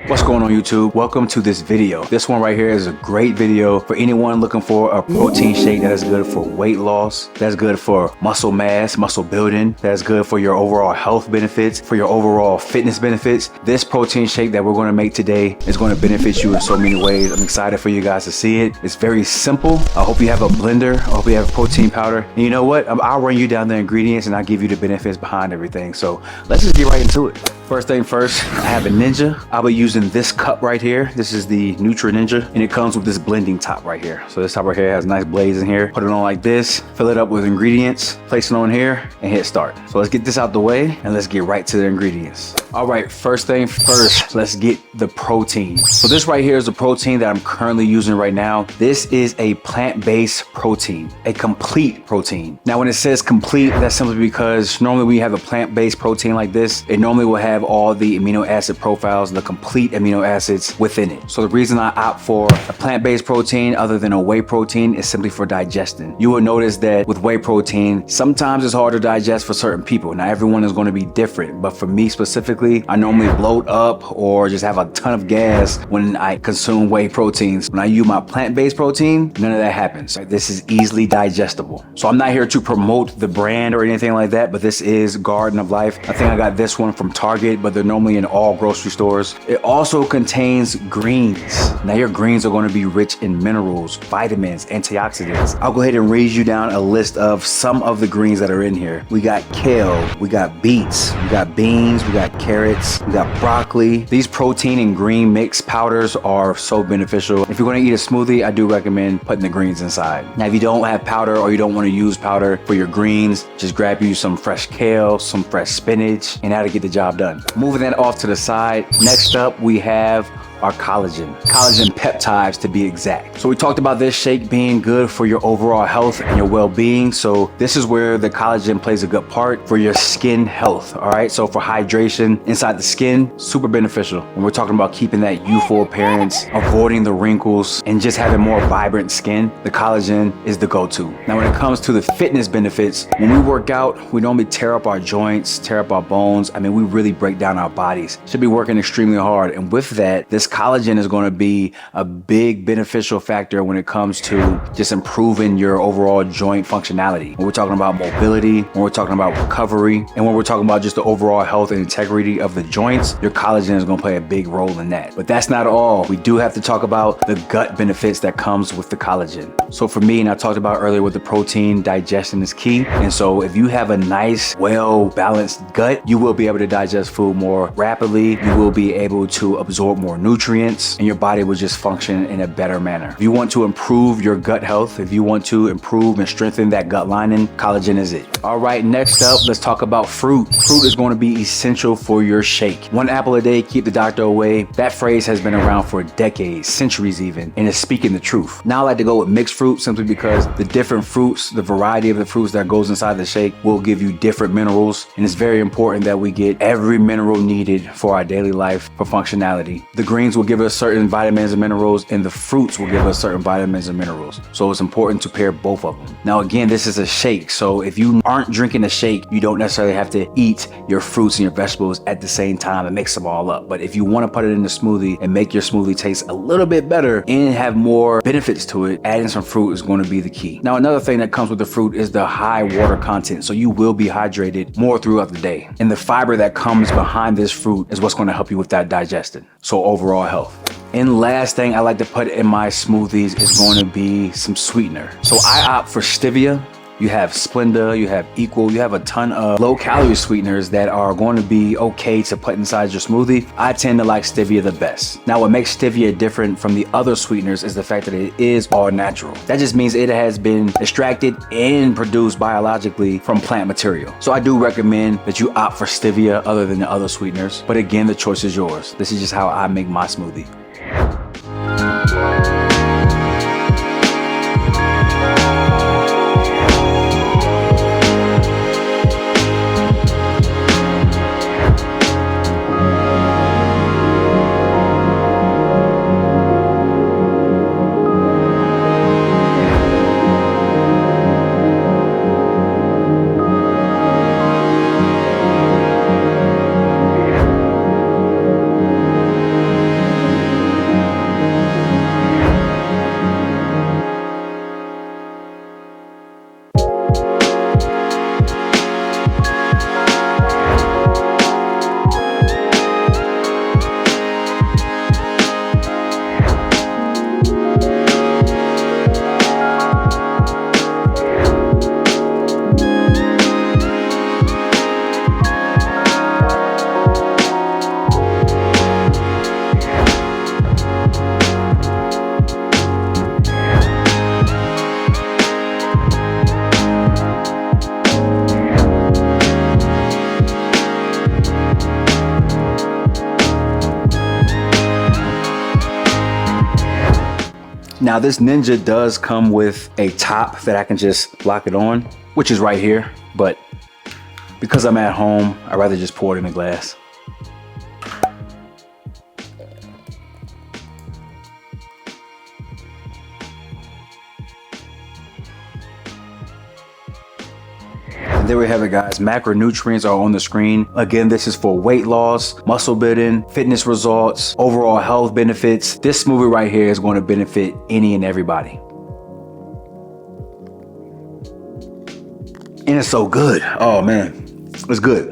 What's going on YouTube? Welcome to this video. This one right here is a great video for anyone looking for a protein shake that is good for weight loss, that's good for muscle mass, muscle building, that's good for your overall health benefits, for your overall fitness benefits. This protein shake that we're going to make today is going to benefit you in so many ways. I'm excited for you guys to see it. It's very simple. I hope you have a blender. I hope you have protein powder. And you know what? I'll run you down the ingredients and I'll give you the benefits behind everything. So let's just get right into it. First thing first, I have a Ninja. I'll be using this cup right here. This is the Nutra Ninja, and it comes with this blending top right here. So this top right here has nice blades in here. Put it on like this, fill it up with ingredients, place it on here, and hit start. So let's get this out the way, and let's get right to the ingredients. All right, first thing first, let's get the protein. So this right here is the protein that I'm currently using right now. This is a plant-based protein, a complete protein. Now, when it says complete, that's simply because normally when you have a plant-based protein like this, it normally will have all the amino acid profiles, the complete amino acids within it. So the reason I opt for a plant-based protein other than a whey protein is simply for digestion. You will notice that with whey protein, sometimes it's hard to digest for certain people. Now everyone is going to be different, but for me specifically, I normally bloat up or just have a ton of gas when I consume whey proteins. When I use my plant-based protein, none of that happens. This is easily digestible. So I'm not here to promote the brand or anything like that, but this is Garden of Life. I think I got this one from Target, but they're normally in all grocery stores. It also contains greens. Now your greens are going to be rich in minerals, vitamins, antioxidants. I'll go ahead and read you down a list of some of the greens that are in here. We got kale, we got beets, we got beans, we got carrots, we got broccoli. These protein and green mix powders are so beneficial. If you're going to eat a smoothie, I do recommend putting the greens inside. Now if you don't have powder or you don't want to use powder for your greens, just grab you some fresh kale, some fresh spinach, and that'll get the job done. Moving that off to the side, next up we have our collagen peptides to be exact. So we talked about this shake being good for your overall health and your well-being. So this is where the collagen plays a good part for your skin health. All right, so for hydration inside the skin, super beneficial when we're talking about keeping that youthful appearance, avoiding the wrinkles, and just having more vibrant skin. The collagen is the go-to. Now when it comes to the fitness benefits, when we work out, we normally tear up our joints, tear up our bones. I mean, we really break down our bodies. Should be working extremely hard, and with that, this collagen is going to be a big beneficial factor when it comes to just improving your overall joint functionality. When we're talking about mobility, when we're talking about recovery, and when we're talking about just the overall health and integrity of the joints, your collagen is going to play a big role in that. But that's not all. We do have to talk about the gut benefits that comes with the collagen. So for me, and I talked about earlier with the protein, digestion is key. And so if you have a nice, well-balanced gut, you will be able to digest food more rapidly. You will be able to absorb more nutrients, and your body will just function in a better manner. If you want to improve your gut health, if you want to improve and strengthen that gut lining, collagen is it. All right, next up, let's talk about fruit. Fruit is going to be essential for your shake. One apple a day, keep the doctor away. That phrase has been around for decades, centuries even, and is speaking the truth. Now I like to go with mixed fruit simply because the different fruits, the variety of the fruits that goes inside the shake will give you different minerals, and it's very important that we get every mineral needed for our daily life for functionality. The greens will give us certain vitamins and minerals, and the fruits will give us certain vitamins and minerals. So it's important to pair both of them. Now again, this is a shake, so if you aren't drinking a shake, you don't necessarily have to eat your fruits and your vegetables at the same time and mix them all up. But if you want to put it in a smoothie and make your smoothie taste a little bit better and have more benefits to it, adding some fruit is going to be the key. Now another thing that comes with the fruit is the high water content, so you will be hydrated more throughout the day. And the fiber that comes behind this fruit is what's going to help you with that digestion. So overall health. And last thing I like to put in my smoothies is going to be some sweetener. So I opt for stevia. You have Splenda, you have Equal, you have a ton of low calorie sweeteners that are going to be okay to put inside your smoothie. I tend to like stevia the best. Now what makes stevia different from the other sweeteners is the fact that it is all natural. That just means it has been extracted and produced biologically from plant material. So I do recommend that you opt for stevia other than the other sweeteners. But again, the choice is yours. This is just how I make my smoothie. Now this Ninja does come with a top that I can just lock it on, which is right here. But because I'm at home, I'd rather just pour it in a glass. And there we have it, guys. Macronutrients are on the screen. Again, this is for weight loss, muscle building, fitness results, overall health benefits. This smoothie right here is going to benefit any and everybody. And it's so good. Oh man, it's good.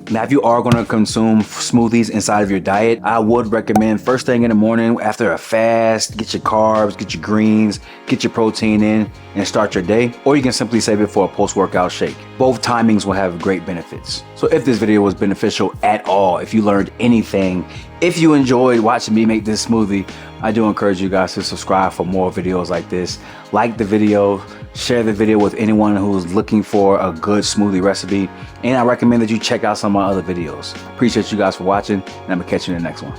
Now, if you are going to consume smoothies inside of your diet, I would recommend first thing in the morning after a fast, get your carbs, get your greens, get your protein in, and start your day. Or you can simply save it for a post-workout shake. Both timings will have great benefits. So if this video was beneficial at all, if you learned anything, if you enjoyed watching me make this smoothie, I do encourage you guys to subscribe for more videos like this. Like the video, share the video with anyone who's looking for a good smoothie recipe. And I recommend that you check out some of my other videos. Appreciate you guys for watching, and I'm gonna catch you in the next one.